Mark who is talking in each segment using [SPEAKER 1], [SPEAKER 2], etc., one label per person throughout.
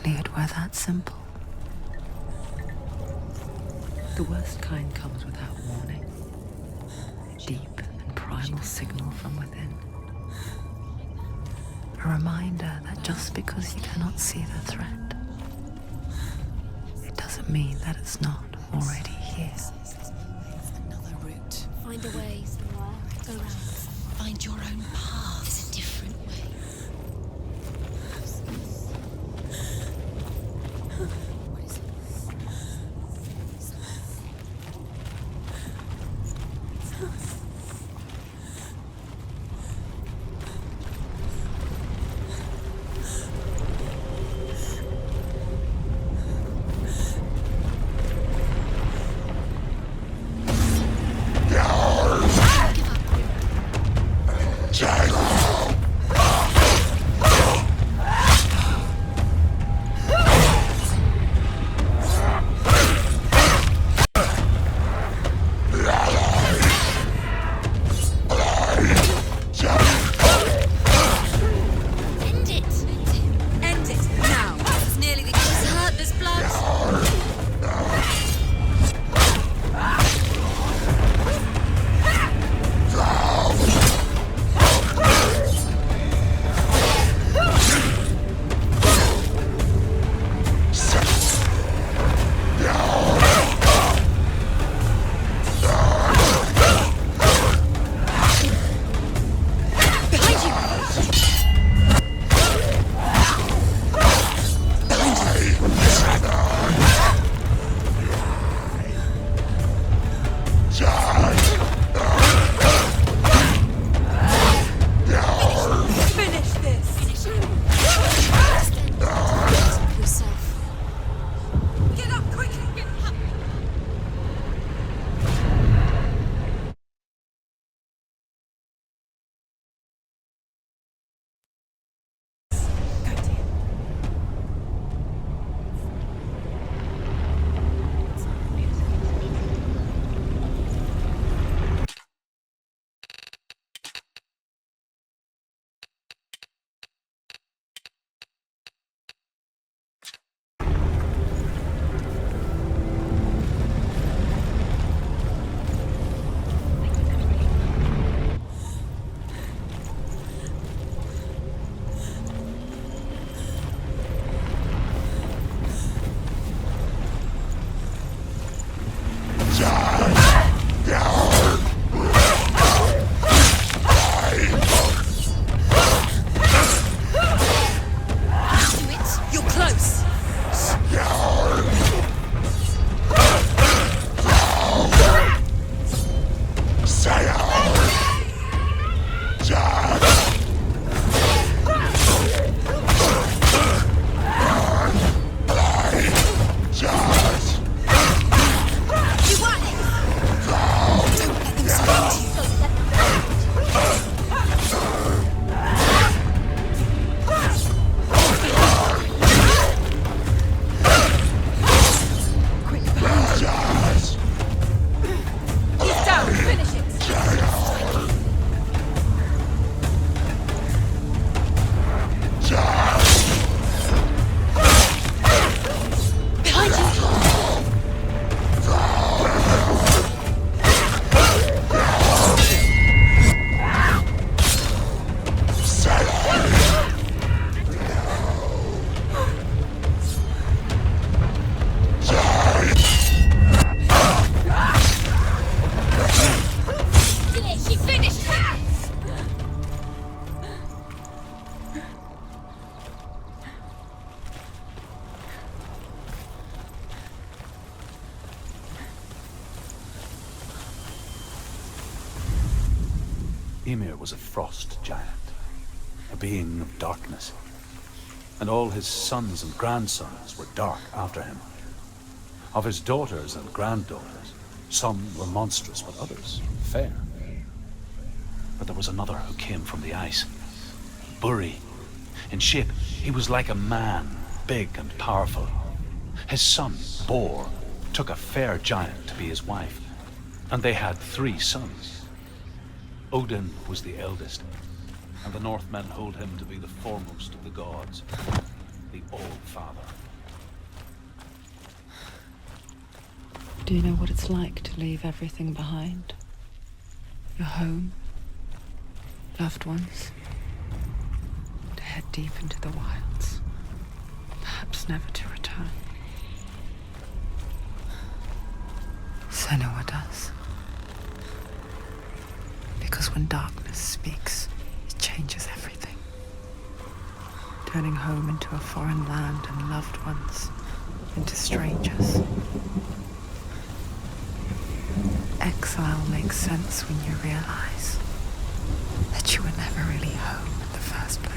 [SPEAKER 1] only it were that simple. The worst kind comes without warning. Deep and primal signal from within. A reminder that just because you cannot see the threat, it doesn't mean that it's not already here.
[SPEAKER 2] Another route. Find a way, Senua. Go round. Find your own path. There's a different way.
[SPEAKER 3] Ymir was a frost giant, a being of darkness, and all his sons and grandsons were dark after him. Of his daughters and granddaughters, some were monstrous, but others fair. But there was another who came from the ice, Buri. In shape, he was like a man, big and powerful. His son, Bor, took a fair giant to be his wife, and they had 3 sons. Odin was the eldest, and the Northmen hold him to be the foremost of the gods. the All-Father.
[SPEAKER 1] Do you know what it's like to leave everything behind? Your home, loved ones, to head deep into the wilds, perhaps never to return. Senua does. Because when darkness speaks, it changes everything. Turning home into a foreign land and loved ones into strangers. Exile makes sense when you realize that you were never really home in the first place.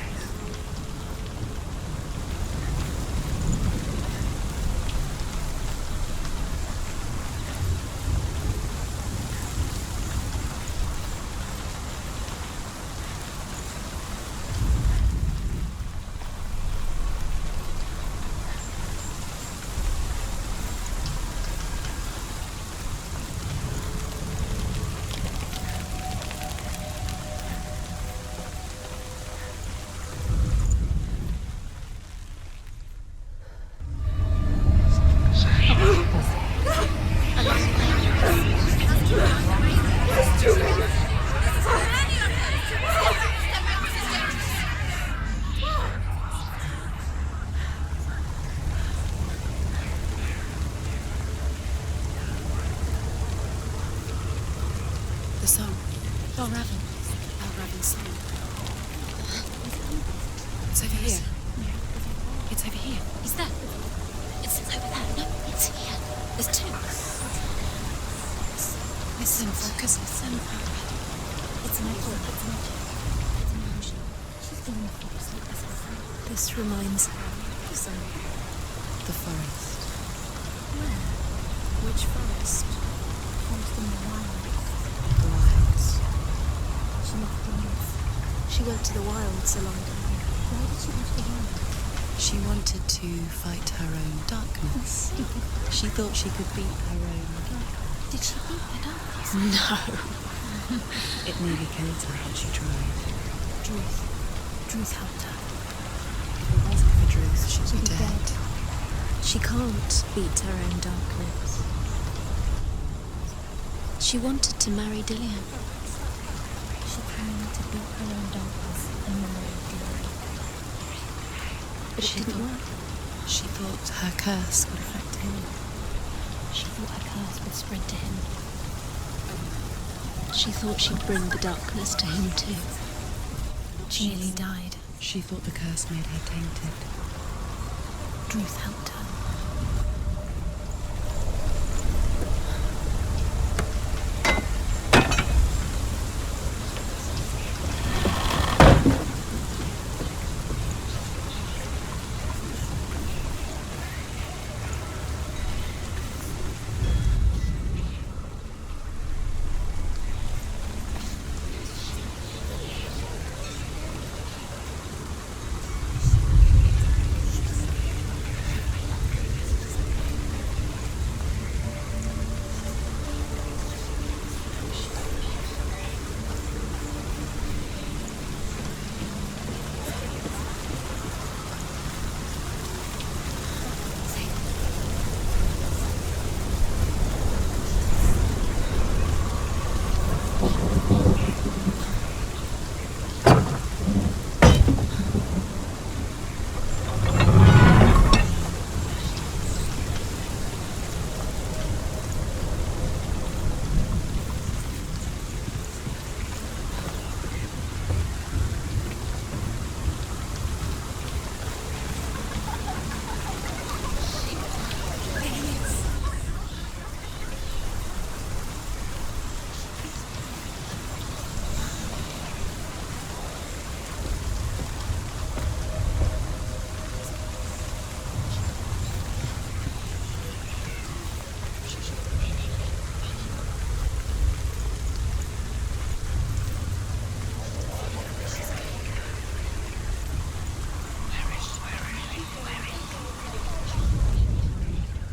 [SPEAKER 2] The song. Balravin's song. It's over here. It's over here. Is that? It's over there. No, it's here. There's two. Listen, focus, listen. It's an echo. It's an emotion. She's doing the forest. This reminds her of something. The forest. Where? Which forest? Forest in the wild. The wilds. She left the north. She went to the wilds a long time. Why did she go to the wilds? She wanted to fight her own darkness. She thought she could beat her own. Did she beat the darkness? No. It nearly killed her, but she tried. Druth helped her. If it wasn't for Druth, she'd be dead. She can't beat her own darkness. She wanted to marry Dillian. She came to beat her own darkness and marry Dillian. But it didn't work. She thought her curse would affect him. She thought her curse would spread to him. She thought she'd bring the darkness to him too. She nearly died. She thought the curse made her tainted. Druth helped her.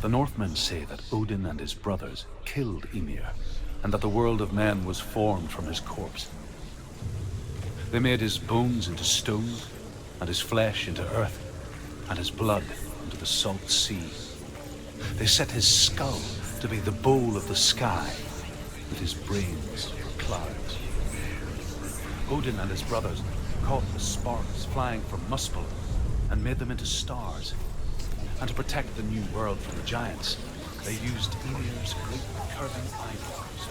[SPEAKER 3] The Northmen say that Odin and his brothers killed Ymir, and that the world of men was formed from his corpse. They made his bones into stone, and his flesh into earth, and his blood into the salt sea. They set his skull to be the bowl of the sky, with his brains for clouds. Odin and his brothers caught the sparks flying from Muspel and made them into stars. And to protect the new world from the giants, they used Ymir's great curving eyebrows.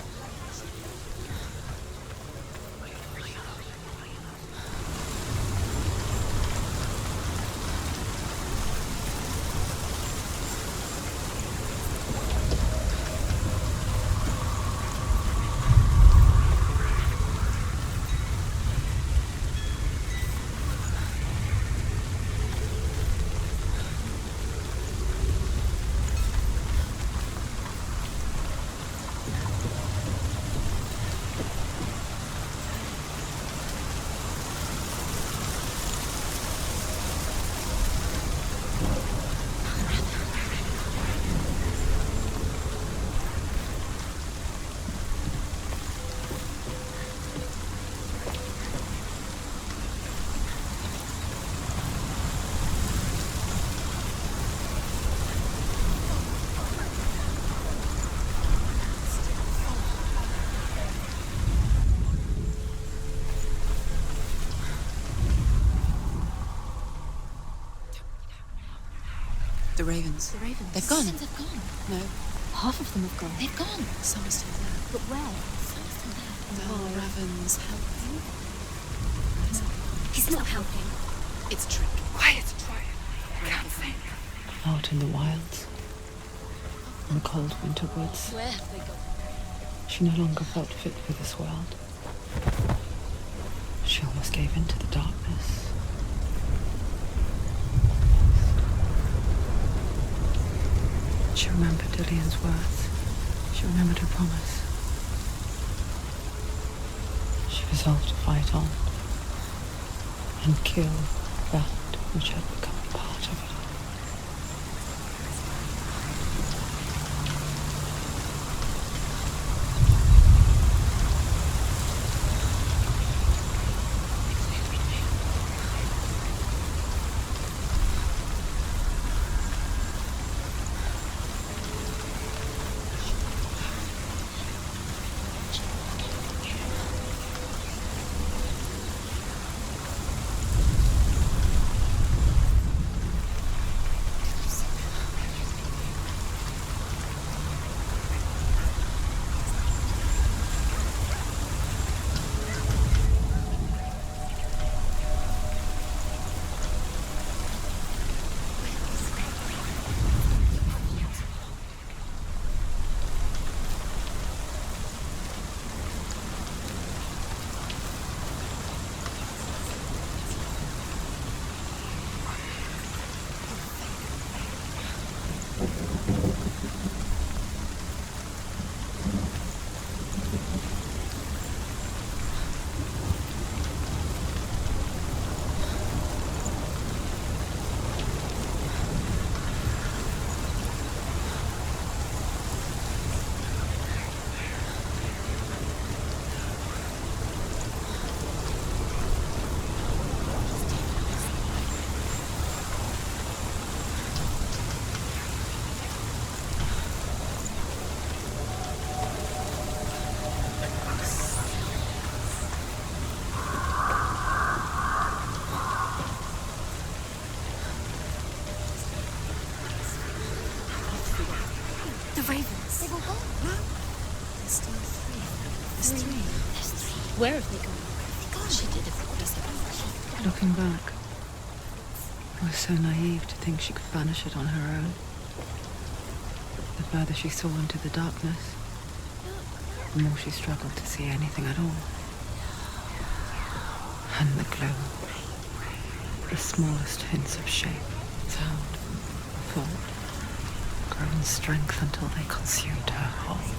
[SPEAKER 1] The ravens.
[SPEAKER 2] The ravens.
[SPEAKER 1] They've gone.
[SPEAKER 2] They've gone.
[SPEAKER 1] No, half of them have gone.
[SPEAKER 2] They've gone.
[SPEAKER 1] Some are still there.
[SPEAKER 2] But where? Some are still there.
[SPEAKER 1] No, Raven's helping.
[SPEAKER 2] He's not helping.
[SPEAKER 1] It's a trick.
[SPEAKER 4] Quiet. I can't think.
[SPEAKER 1] Out in the wilds. In the cold winter woods.
[SPEAKER 2] Where have they gone?
[SPEAKER 1] She no longer felt fit for this world. She almost gave in to the darkness. She remembered Dillian's words. She remembered her promise. She resolved to fight on and kill that which had become part of her.
[SPEAKER 2] The ravens. They've all gone.
[SPEAKER 1] There's still three.
[SPEAKER 2] There's three. Where have they gone? She did it.
[SPEAKER 1] Looking back, I was so naive to think she could banish it on her own. The further she saw into the darkness, the more she struggled to see anything at all. And the gloom, the smallest hints of shape, sound, thought, grow in strength until they consumed her whole.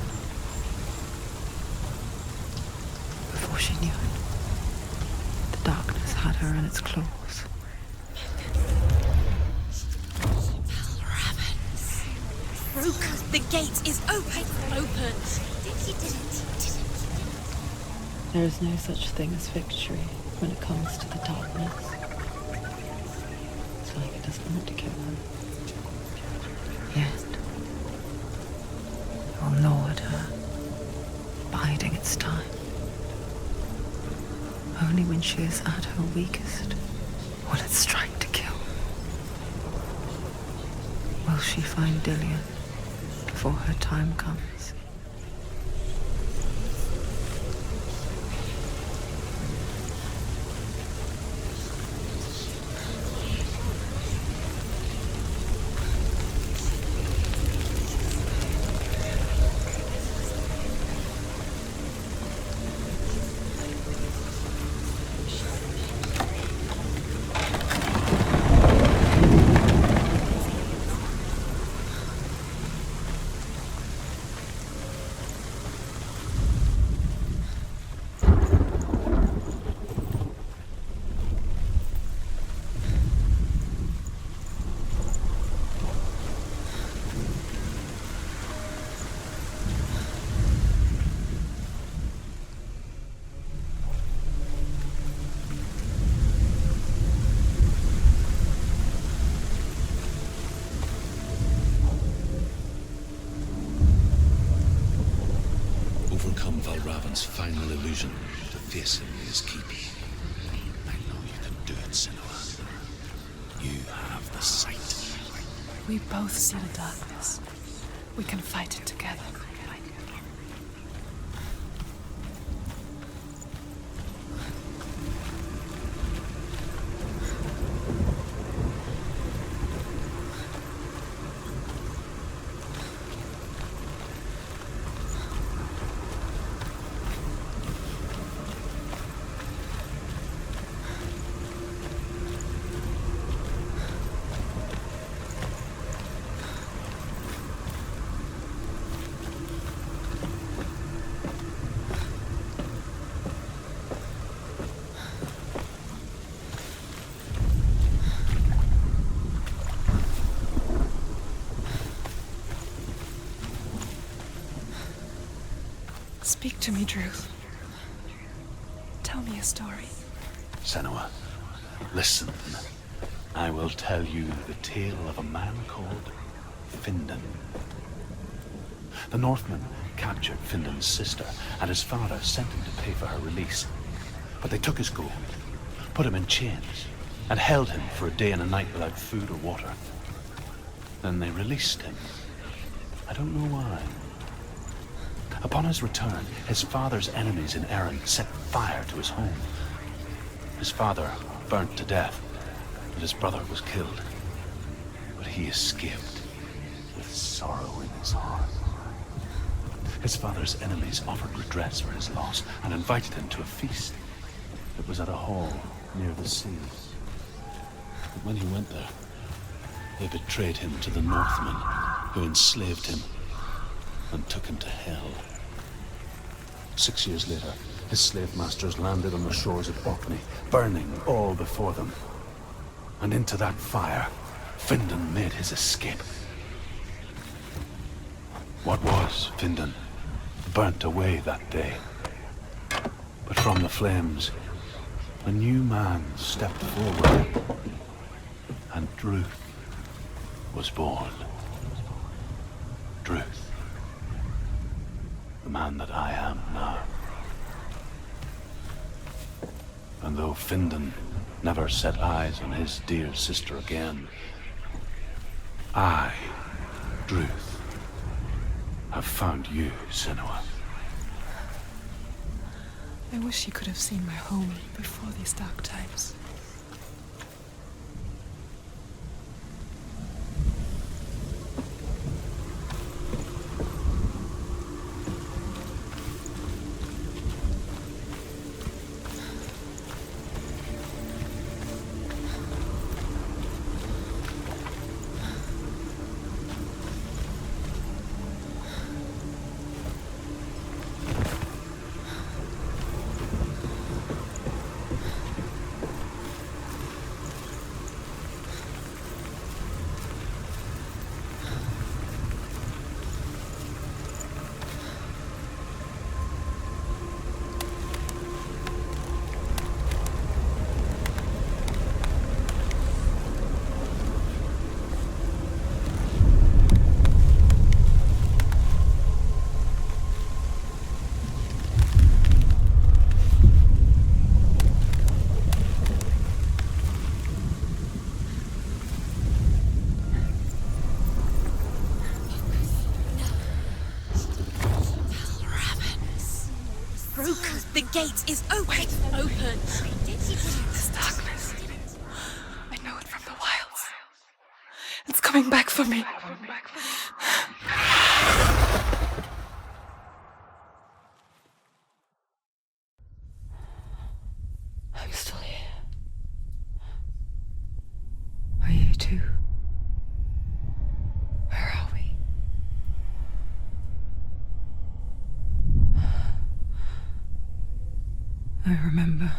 [SPEAKER 1] Before she knew it, the darkness had her in its claws.
[SPEAKER 2] Broken. The gate is open. Open. He did it.
[SPEAKER 1] There is no such thing as victory when it comes to the darkness. looks like it doesn't want to kill her. Yet, it will gnaw at her, biding its time. Only when she is at her weakest will it strike to kill. Will she find Dillion before her time comes?
[SPEAKER 5] Overcome Valravan's final illusion to face him in his keep. I know you can do it, Senua. You have the sight.
[SPEAKER 4] We both see the darkness. We can fight it together. Speak to me, Druth. Tell me a story.
[SPEAKER 3] Senua, listen. I will tell you the tale of a man called Findan. The Northmen captured Findan's sister, and his father sent him to pay for her release. But they took his gold, put him in chains, and held him for a day and a night without food or water. Then they released him. I don't know why. Upon his return, his father's enemies in Erin set fire to his home. His father burnt to death, and his brother was killed. But he escaped with sorrow in his heart. His father's enemies offered redress for his loss and invited him to a feast. It was at a hall near the sea. But when he went there, they betrayed him to the Northmen, who enslaved him and took him to hell. 6 years later, his slave masters landed on the shores of Orkney, burning all before them. And into that fire, Findan made his escape. What was Findan burnt away that day. But from the flames, a new man stepped forward, and Druth was born. Druth. The man that I am now. And though Findan never set eyes on his dear sister again, I, Druth, have found you, Senua.
[SPEAKER 4] I wish you could have seen my home before these dark times.
[SPEAKER 2] gate is open. Open.
[SPEAKER 4] This darkness. I know it from the wilds. It's coming back for me.
[SPEAKER 1] I'm still here. Are you too? Where are we? I remember.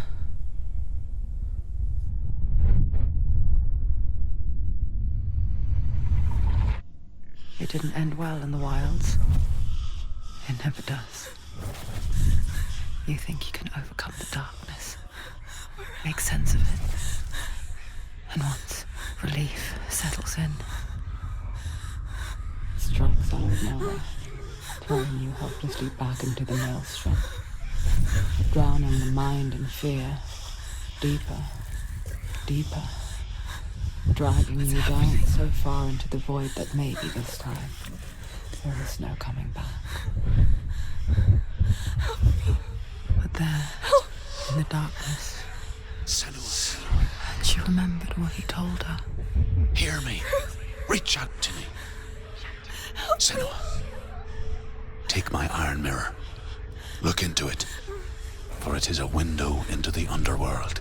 [SPEAKER 1] It didn't end well in the wilds. It never does. You think you can overcome the darkness, make sense of it, and once relief settles in, it strikes out of nowhere, throwing you helplessly back into the maelstrom, drowning the mind in fear, deeper, deeper, dragging you down so far into the void that maybe this time there is no coming back. But there, in the darkness,
[SPEAKER 5] Senua,
[SPEAKER 1] she remembered what he told her.
[SPEAKER 5] hear me. Reach out to me. Senua, take my iron mirror. Look into it, for it is a window into the underworld.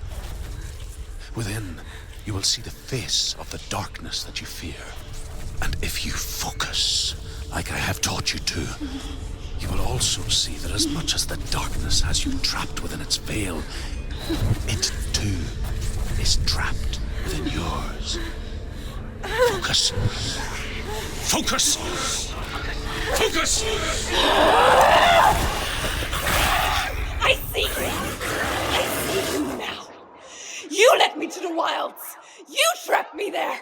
[SPEAKER 5] Within, you will see the face of the darkness that you fear. And if you focus, like I have taught you to, you will also see that as much as the darkness has you trapped within its veil, it too is trapped within yours. Focus. Focus! Focus!
[SPEAKER 4] I see you! I see you now! You led me to the wilds! You trapped me there!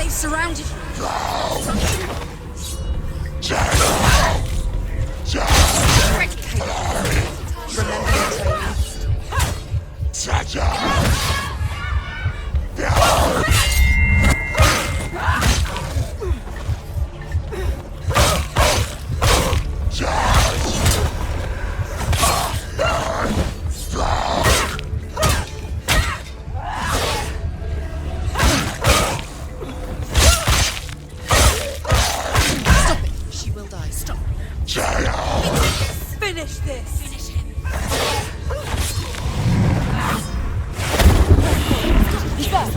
[SPEAKER 2] Surrounded. Finish this! Finish him. He's there!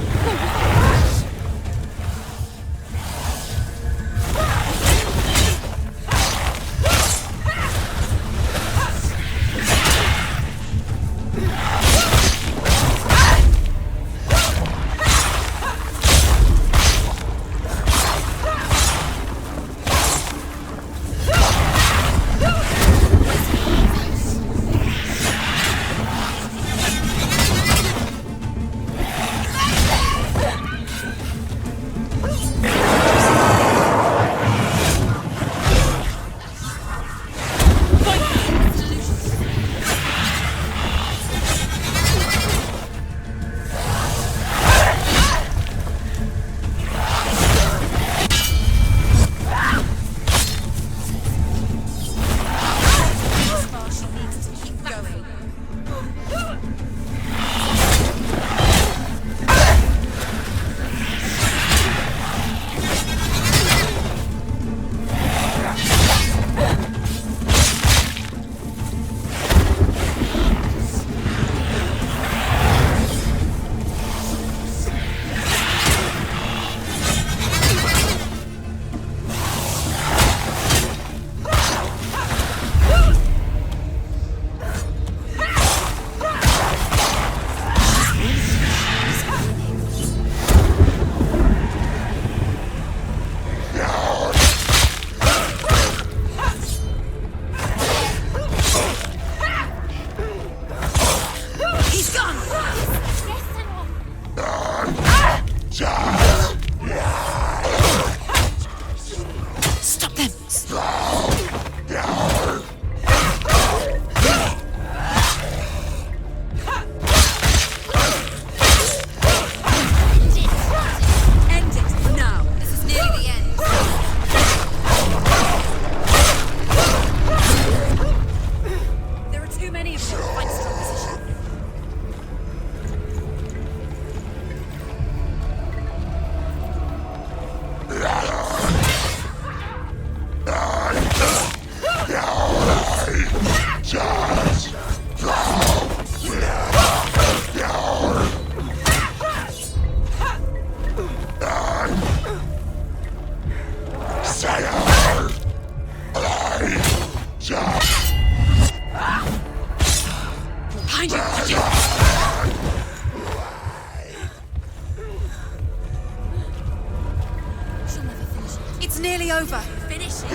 [SPEAKER 2] It's nearly over. Finish it.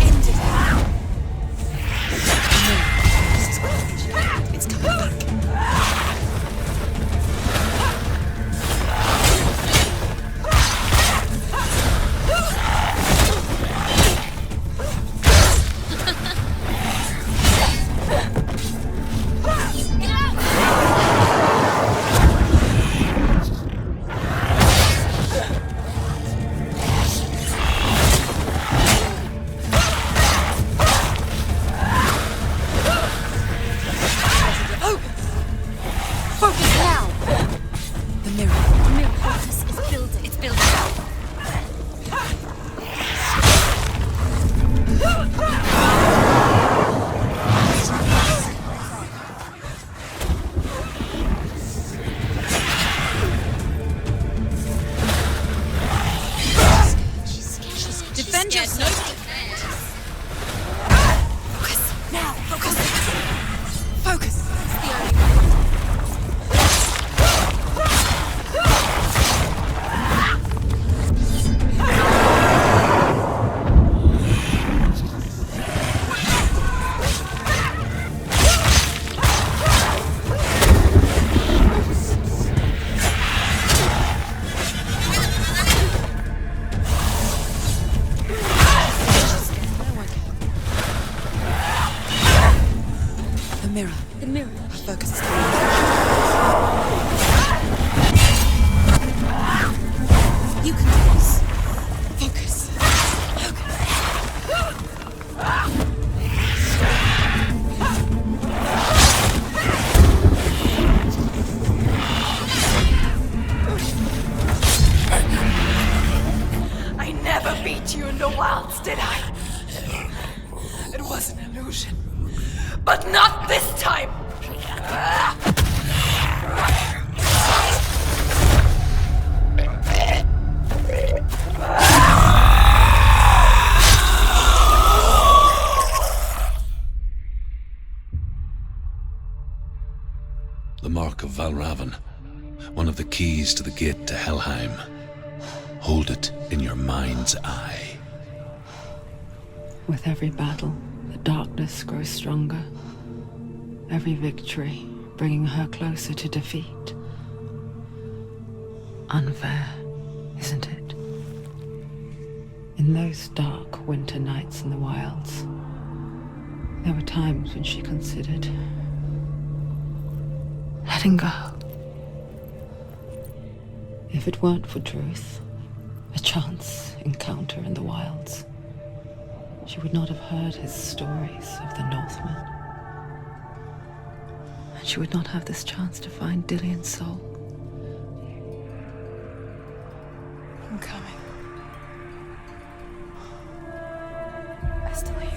[SPEAKER 2] End it. It's coming back. Focus now! The mirror. The mirror focus is building. It's building. Defend yourself! Focus! Now! Focus! Focus! It's the only way. The mirror. The mirror. Our focus is coming. You can do this. Focus.
[SPEAKER 4] I never beat you in the wilds, did I? It was an illusion. But not this time!
[SPEAKER 5] The mark of Valravan, one of the keys to the gate to Helheim. Hold it in your mind's eye.
[SPEAKER 1] With every battle, the darkness grows stronger. Every victory bringing her closer to defeat. Unfair, isn't it? In those dark winter nights in the wilds, there were times when she considered letting go. If it weren't for Druth, a chance encounter in the wilds, she would not have heard his stories of the Northmen. And she would not have this chance to find Dillion's soul.
[SPEAKER 4] I'm coming. I still hear you.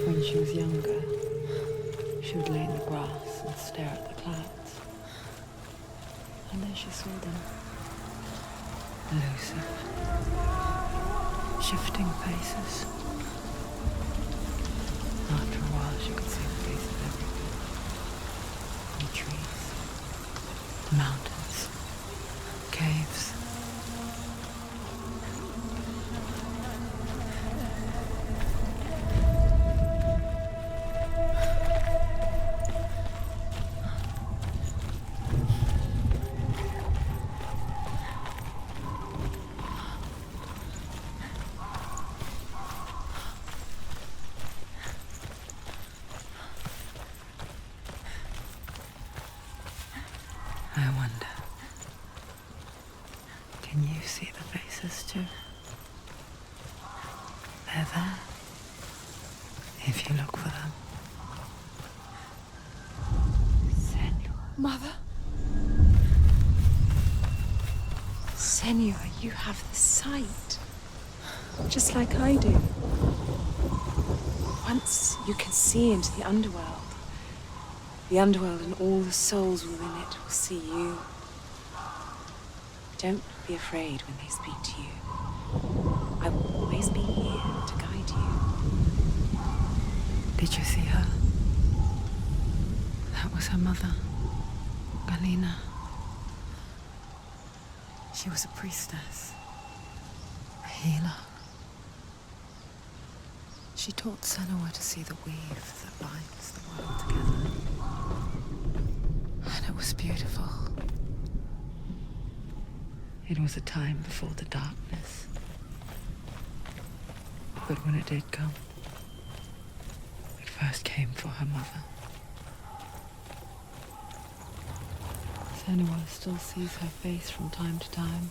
[SPEAKER 1] When she was younger, she would lay in the grass and stare at the clouds. And then she saw them. Elusive. Shifting faces. After a while, she could see the face of everything. The trees, the mountains, caves. I wonder, can you see the faces too? They're there. If you look for them. Senua.
[SPEAKER 2] Mother? Senua, you have the sight. Just like I do. Once you can see into the underworld and all the souls within it will see you. Don't be afraid when they speak to you. I will always be here to guide you.
[SPEAKER 1] Did you see her? That was her mother, Galina. She was a priestess, a healer. She taught Senua to see the weave that binds the world together. And it was beautiful. It was a time before the darkness. But when it did come, it first came for her mother. Senua still sees her face from time to time,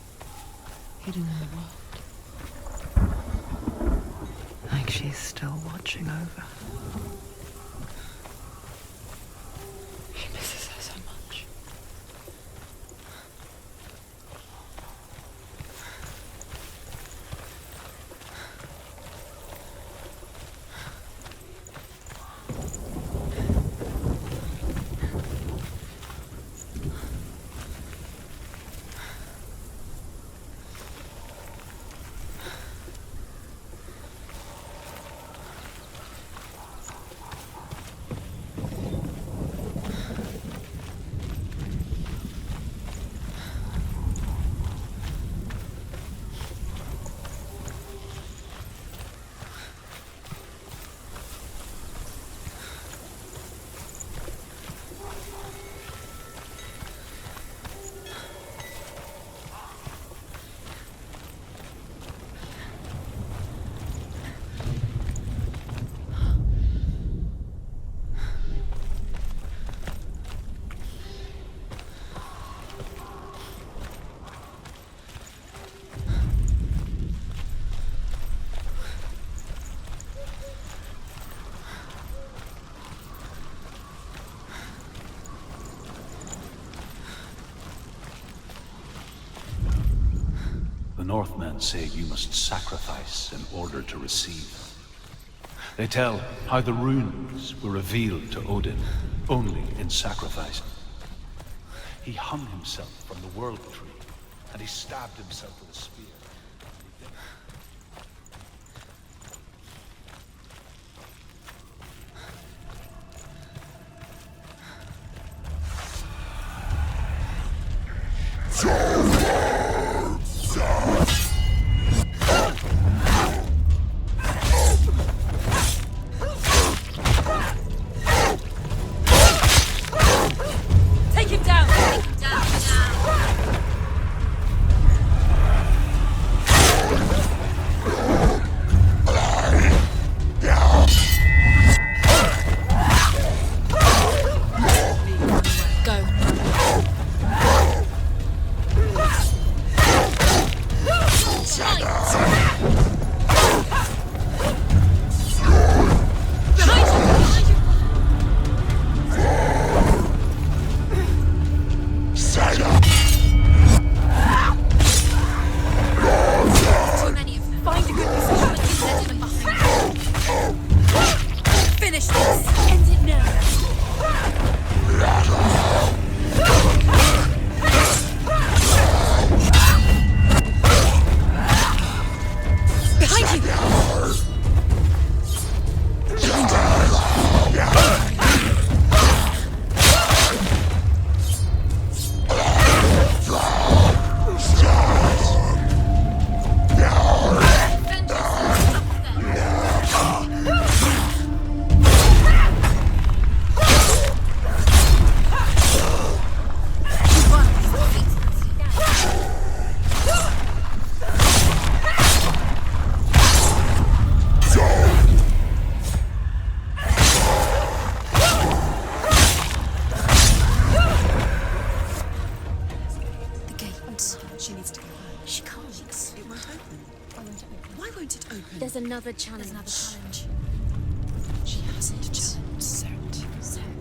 [SPEAKER 1] hidden in the world. Like she's still watching over her. She misses her so much.
[SPEAKER 3] The Northmen say you must sacrifice in order to receive. They tell how the runes were revealed to Odin only in sacrifice. He hung himself from the world tree, and he stabbed himself with a spear.
[SPEAKER 2] Take him down! There's another challenge. She has it. Cert.